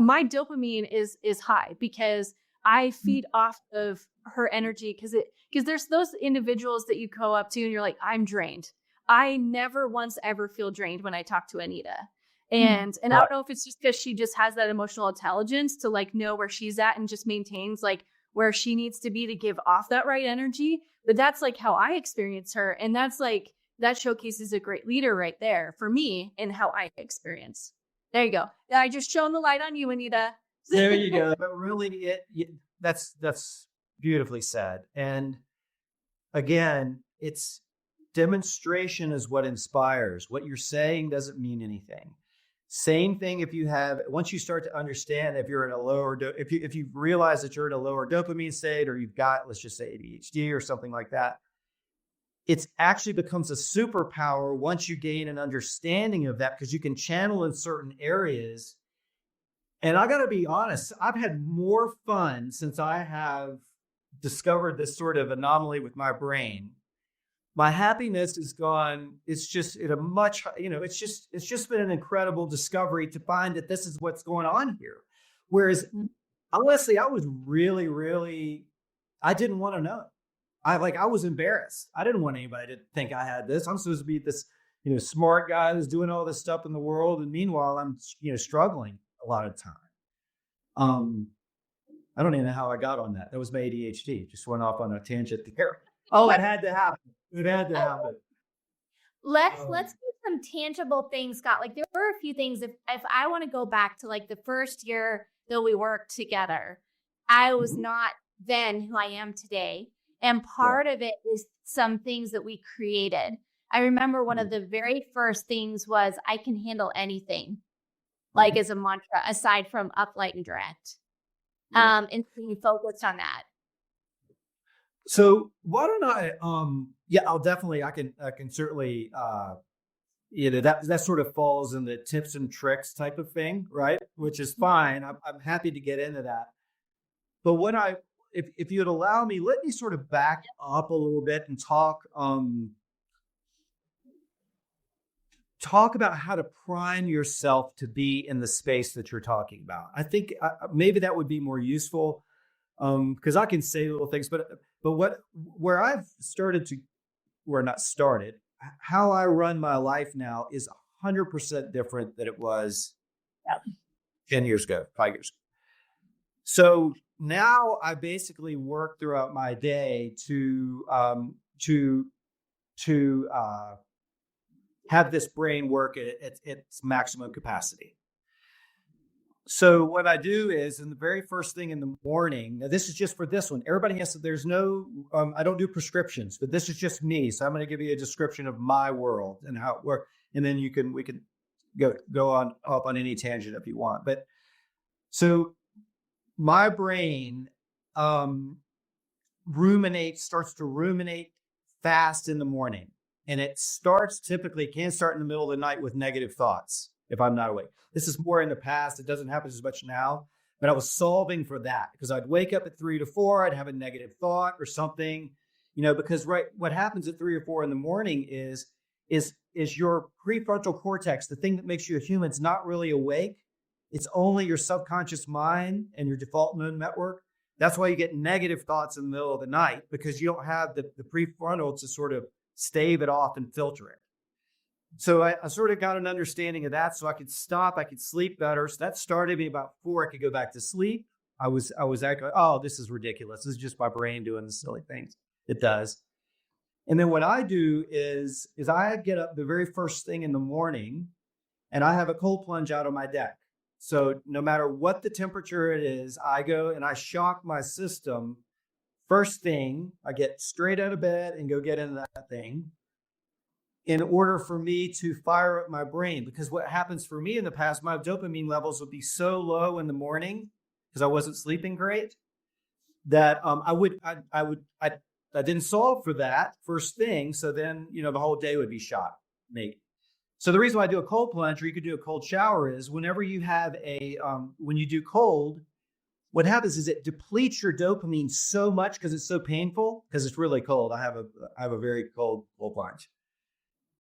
my dopamine is high because I feed off of her energy because there's those individuals that you go up to and you're like, I'm drained. I never once ever feel drained when I talk to Anita. And I don't know if it's just because she just has that emotional intelligence to like know where she's at and just maintains like where she needs to be to give off that right energy. But that's like how I experience her. And that's like, that showcases a great leader right there for me and how I experience. There you go. I just shone the light on you, Anita. There you go. But really, that's beautifully said. And again, it's demonstration is what inspires. What you're saying doesn't mean anything. Same thing once you start to understand if you're in a lower, if you realize that you're in a lower dopamine state or you've got, let's just say ADHD or something like that, it actually becomes a superpower once you gain an understanding of that because you can channel in certain areas. And I got to be honest, I've had more fun since I have discovered this sort of anomaly with my brain. My happiness is gone. It's just at a much, it's just been an incredible discovery to find that this is what's going on here. Whereas honestly, I was really, really, I didn't want to know. I was embarrassed. I didn't want anybody to think I had this. I'm supposed to be this, smart guy that's doing all this stuff in the world. And meanwhile, I'm, struggling a lot of the time. I don't even know how I got on that. That was my ADHD. Just went off on a tangent there. Oh, it had to happen. It had to happen. Let's do some tangible things, Scott. Like there were a few things. If I want to go back to like the first year that we worked together, I was not then who I am today. And part of it is some things that we created. I remember one of the very first things was I can handle anything, like as a mantra, aside from up, light, and direct. And we focused on that. So why don't I, I'll definitely, I can certainly, that sort of falls in the tips and tricks type of thing, right? Which is fine. I'm happy to get into that. But if you'd allow me, let me sort of back up a little bit and talk about how to prime yourself to be in the space that you're talking about. I think maybe that would be more useful because I can say little things, but where I've how I run my life now is 100% different than it was 10 years ago, 5 years ago. So now I basically work throughout my day to have this brain work at its maximum capacity. So what I do is in the very first thing in the morning, now this is just for this one. Everybody has to, there's no, I don't do prescriptions, but this is just me. So I'm going to give you a description of my world and how it works. And then we can go on up on any tangent if you want. But so my brain starts to ruminate fast in the morning. And it can start in the middle of the night with negative thoughts if I'm not awake. This is more in the past. It doesn't happen as much now, but I was solving for that because I'd wake up at 3 to 4. I'd have a negative thought or something, because what happens at 3 or 4 in the morning is your prefrontal cortex, the thing that makes you a human, is not really awake. It's only your subconscious mind and your default mode network. That's why you get negative thoughts in the middle of the night because you don't have the prefrontal to sort of stave it off and filter it. So I sort of got an understanding of that so I could stop, I could sleep better. So that started me about 4. I could go back to sleep. I was like, oh, this is ridiculous. This is just my brain doing the silly things it does. And then what I do is I get up the very first thing in the morning and I have a cold plunge out on my deck. So no matter what the temperature it is, I go and I shock my system. First thing, I get straight out of bed and go get into that thing. in order for me to fire up my brain. Because what happens for me in the past, my dopamine levels would be so low in the morning because I wasn't sleeping great that I didn't solve for that first thing. So then, the whole day would be shot, maybe. So the reason why I do a cold plunge, or you could do a cold shower, is whenever you have when you do cold, what happens is it depletes your dopamine so much because it's so painful, because it's really cold. I have a very cold plunge.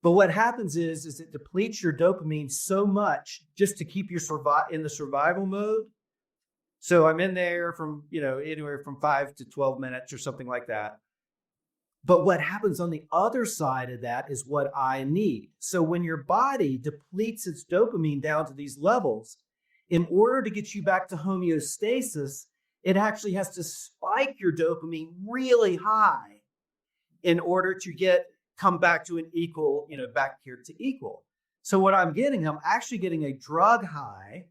But what happens is it depletes your dopamine so much just to keep you in the survival mode. So I'm in there from, anywhere from 5 to 12 minutes or something like that. But what happens on the other side of that is what I need. So when your body depletes its dopamine down to these levels, in order to get you back to homeostasis, it actually has to spike your dopamine really high in order to come back to an equal, back here to equal. So what I'm actually getting a drug high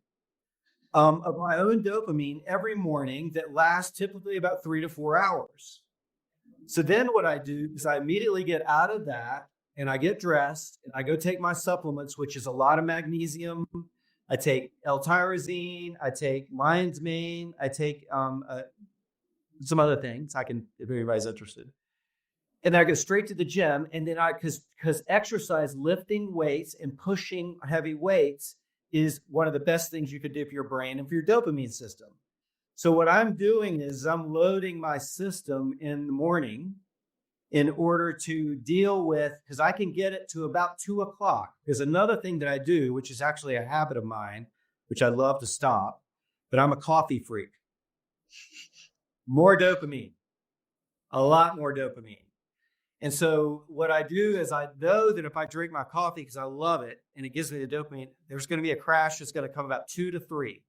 of my own dopamine every morning that lasts typically about 3 to 4 hours. So then what I do is I immediately get out of that and I get dressed and I go take my supplements, which is a lot of magnesium. I take L-tyrosine, I take lion's mane, I take some other things if anybody's interested. And I go straight to the gym, and then because exercise, lifting weights and pushing heavy weights is one of the best things you could do for your brain and for your dopamine system. So what I'm doing is I'm loading my system in the morning in order to deal with, because I can get it to about 2 o'clock. There's another thing that I do, which is actually a habit of mine, which I love to stop, but I'm a coffee freak. More dopamine, a lot more dopamine. And so what I do is I know that if I drink my coffee, because I love it, and it gives me the dopamine, there's going to be a crash that's going to come about 2 to 3.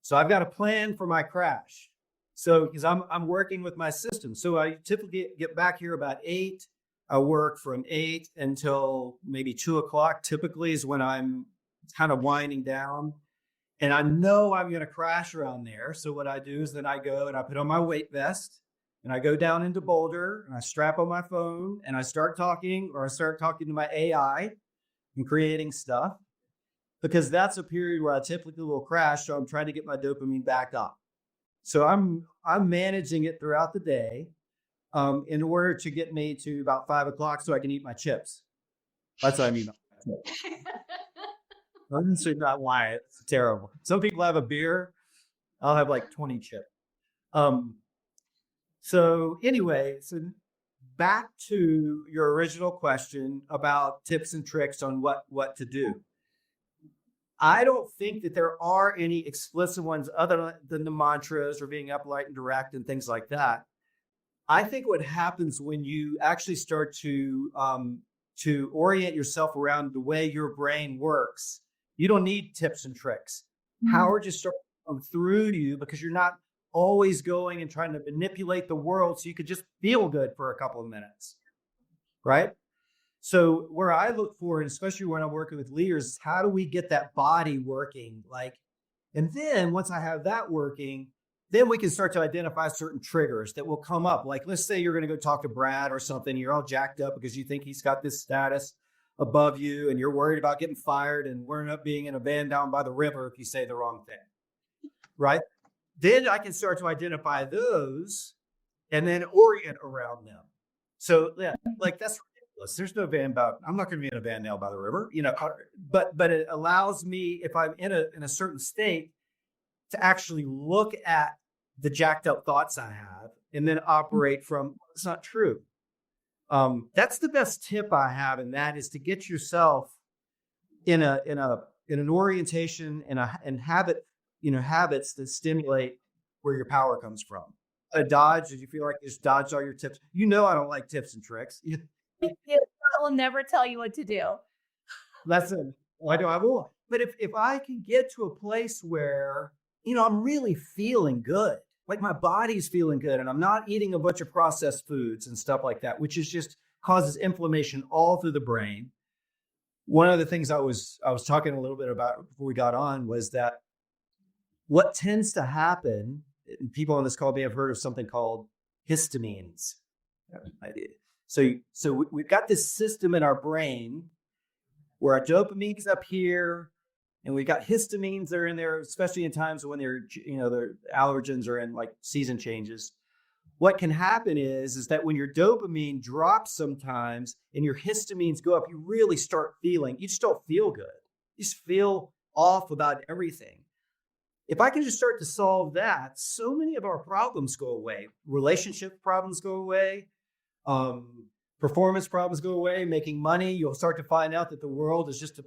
So I've got a plan for my crash. So because I'm working with my system. So I typically get back here about 8. I work from 8 until maybe 2 o'clock, typically is when I'm kind of winding down. And I know I'm going to crash around there. So what I do is then I go and I put on my weight vest. And I go down into Boulder and I strap on my phone and I start talking to my AI and creating stuff, because that's a period where I typically will crash. So I'm trying to get my dopamine back up. So I'm managing it throughout the day in order to get me to about 5 o'clock so I can eat my chips. That's what I mean. That's not why it's terrible. Some people have a beer. I'll have like 20 chips. So anyway, so back to your original question about tips and tricks on what to do. I don't think that there are any explicit ones other than the mantras or being up, light, and direct and things like that. I think what happens when you actually start to orient yourself around the way your brain works, you don't need tips and tricks. Mm-hmm. Power just starts to come through to you because you're not always going and trying to manipulate the world so you could just feel good for a couple of minutes, right? So where I look for, and especially when I'm working with leaders, is how do we get that body working? And then once I have that working, then we can start to identify certain triggers that will come up. Like, let's say you're going to go talk to Brad or something. You're all jacked up because you think he's got this status above you and you're worried about getting fired and we're up being in a van down by the river if you say the wrong thing, right? Then I can start to identify those and then orient around them. So yeah, that's ridiculous. There's no van I'm not going to be in a van now by the river, but it allows me, if I'm in a certain state, to actually look at the jacked up thoughts I have and then operate from, it's not true. That's the best tip I have. And that is to get yourself in an orientation and habits that stimulate where your power comes from. A dodge, if you feel like just dodge all your tips. I don't like tips and tricks. I will never tell you what to do. Why do I will? But if I can get to a place where, I'm really feeling good, like my body's feeling good and I'm not eating a bunch of processed foods and stuff like that, which is just causes inflammation all through the brain. One of the things I was talking a little bit about before we got on was that what tends to happen, and people on this call may have heard of something called histamines. I did. We've got this system in our brain where our dopamine's up here, and we've got histamines that are in there, especially in times when their allergens are in like season changes. What can happen is that when your dopamine drops sometimes and your histamines go up, you really start feeling, you just don't feel good. You just feel off about everything. If I can just start to solve that, so many of our problems go away. Relationship problems go away. Performance problems go away. Making money, you'll start to find out that the world is just,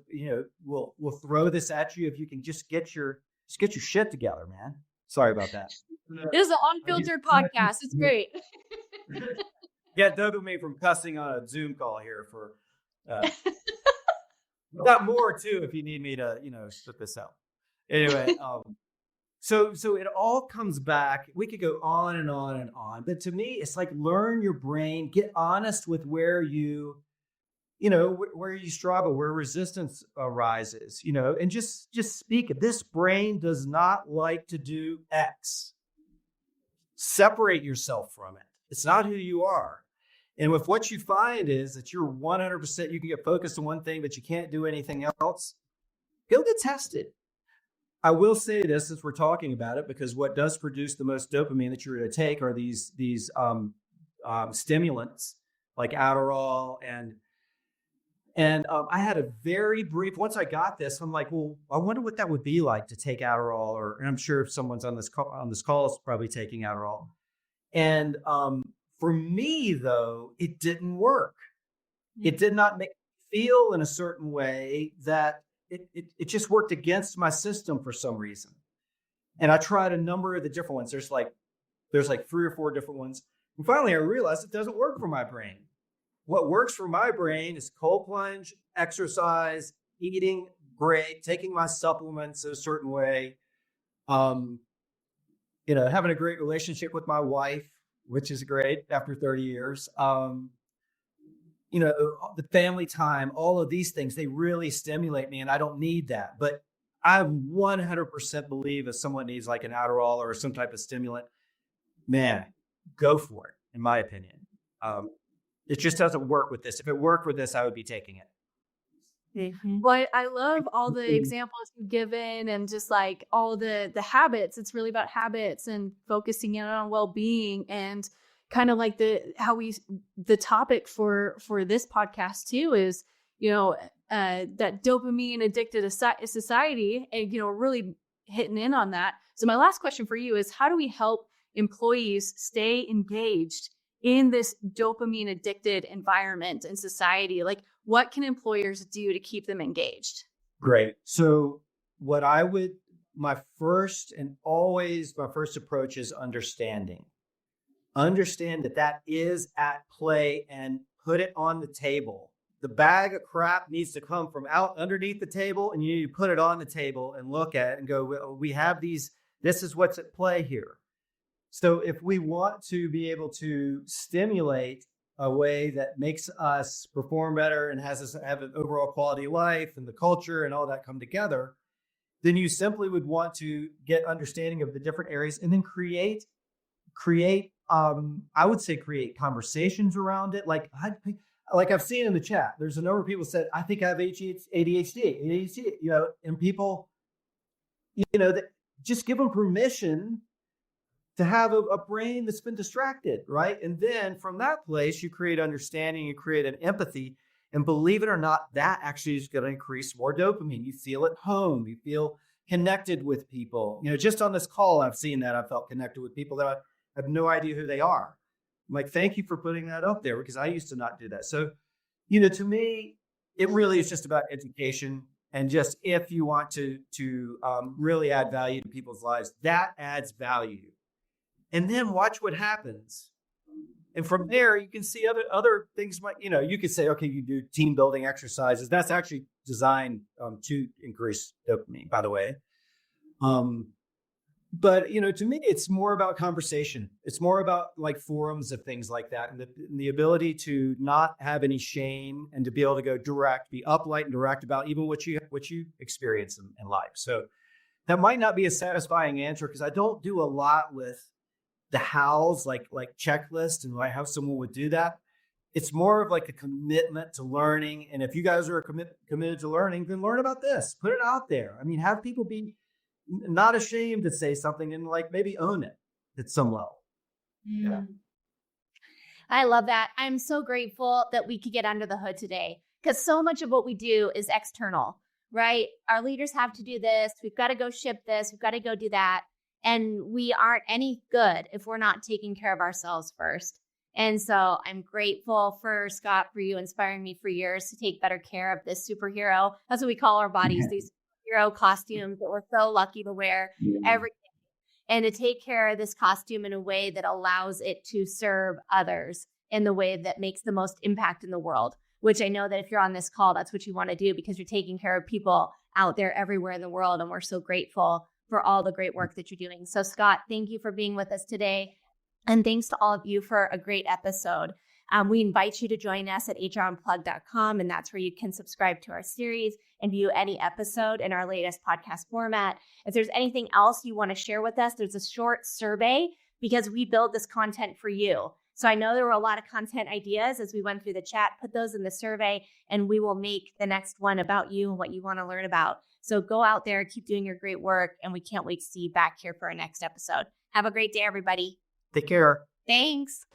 will throw this at you if you can just get your shit together, man. Sorry about that. It is an unfiltered podcast. It's great. Get dopamine from cussing on a Zoom call here for. Got more too if you need me to, split this out. Anyway, so it all comes back. We could go on and on and on, but to me, it's like learn your brain, get honest with where you struggle, where resistance arises, and just speak it. This brain does not like to do X. Separate yourself from it. It's not who you are. And if what you find is that you're 100%, you can get focused on one thing, but you can't do anything else, go get tested. I will say this since we're talking about it, because what does produce the most dopamine that you're going to take are these stimulants like Adderall and I had a very brief, once I got this, I'm like, well, I wonder what that would be like to take Adderall, and I'm sure if someone's on this call is probably taking Adderall. And for me, though, it didn't work. It did not make me feel in a certain way that it just worked against my system for some reason. And I tried a number of the different ones. There's like 3 or 4 different ones. And finally, I realized it doesn't work for my brain. What works for my brain is cold plunge, exercise, eating great, taking my supplements a certain way, having a great relationship with my wife, which is great after 30 years. The family time, all of these things, they really stimulate me, and I don't need that. But I 100% believe if someone needs like an Adderall or some type of stimulant, man, go for it, in my opinion. It just doesn't work with this. If it worked with this, I would be taking it. Mm-hmm. Well, I love all the examples you've given and just like all the habits. It's really about habits and focusing in on well-being and kind of like the topic for this podcast too is, that dopamine addicted society and, really hitting in on that. So my last question for you is, how do we help employees stay engaged in this dopamine addicted environment and society? Like, what can employers do to keep them engaged? Great. So my first approach is understanding. Understand that is at play and put it on the table. The bag of crap needs to come from out underneath the table, and you need to put it on the table and look at it and go, well, we have these, this is what's at play here. So if we want to be able to stimulate a way that makes us perform better and has us have an overall quality of life and the culture and all that come together, then you simply would want to get understanding of the different areas and then create conversations around it. Like I've seen in the chat, there's a number of people said, I think I have ADHD, and people, that just give them permission to have a brain that's been distracted, right? And then from that place, you create understanding, you create an empathy, and believe it or not, that actually is going to increase more dopamine. You feel at home, you feel connected with people. Just on this call, I've seen that. I felt connected with people that I have no idea who they are. I'm like, thank you for putting that up there, because I used to not do that. So, to me, it really is just about education. And just if you want to really add value to people's lives, that adds value. And then watch what happens. And from there, you can see other things. You could say, okay, you do team building exercises. That's actually designed to increase dopamine, by the way. But, to me, it's more about conversation. It's more about like forums of things like that. And the ability to not have any shame and to be able to go direct, be upright and direct about even what you experience in life. So that might not be a satisfying answer, because I don't do a lot with the hows, like checklist and like how someone would do that. It's more of like a commitment to learning. And if you guys are committed to learning, then learn about this, put it out there. I mean, have people be not ashamed to say something and like maybe own it at some level. Yeah. I love that. I'm so grateful that we could get under the hood today, because so much of what we do is external, right? Our leaders have to do this. We've got to go ship this. We've got to go do that. And we aren't any good if we're not taking care of ourselves first. And so I'm grateful for Scott, for you inspiring me for years to take better care of this superhero. That's what we call our bodies, these superhero costumes that we're so lucky to wear every day. And to take care of this costume in a way that allows it to serve others in the way that makes the most impact in the world, which I know that if you're on this call, that's what you want to do, because you're taking care of people out there everywhere in the world. And we're so grateful for all the great work that you're doing. So Scott, thank you for being with us today. And thanks to all of you for a great episode. We invite you to join us at hrunplugged.com, and that's where you can subscribe to our series and view any episode in our latest podcast format. If there's anything else you want to share with us, there's a short survey, because we build this content for you. So I know there were a lot of content ideas as we went through the chat. Put those in the survey, and we will make the next one about you and what you want to learn about. So go out there, keep doing your great work, and we can't wait to see you back here for our next episode. Have a great day, everybody. Take care. Thanks.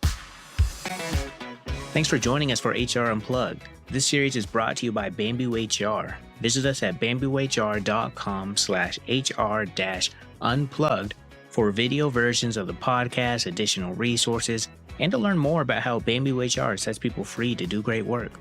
Thanks for joining us for HR Unplugged. This series is brought to you by BambooHR. Visit us at bamboohr.com/HR-unplugged for video versions of the podcast, additional resources, and to learn more about how BambooHR sets people free to do great work.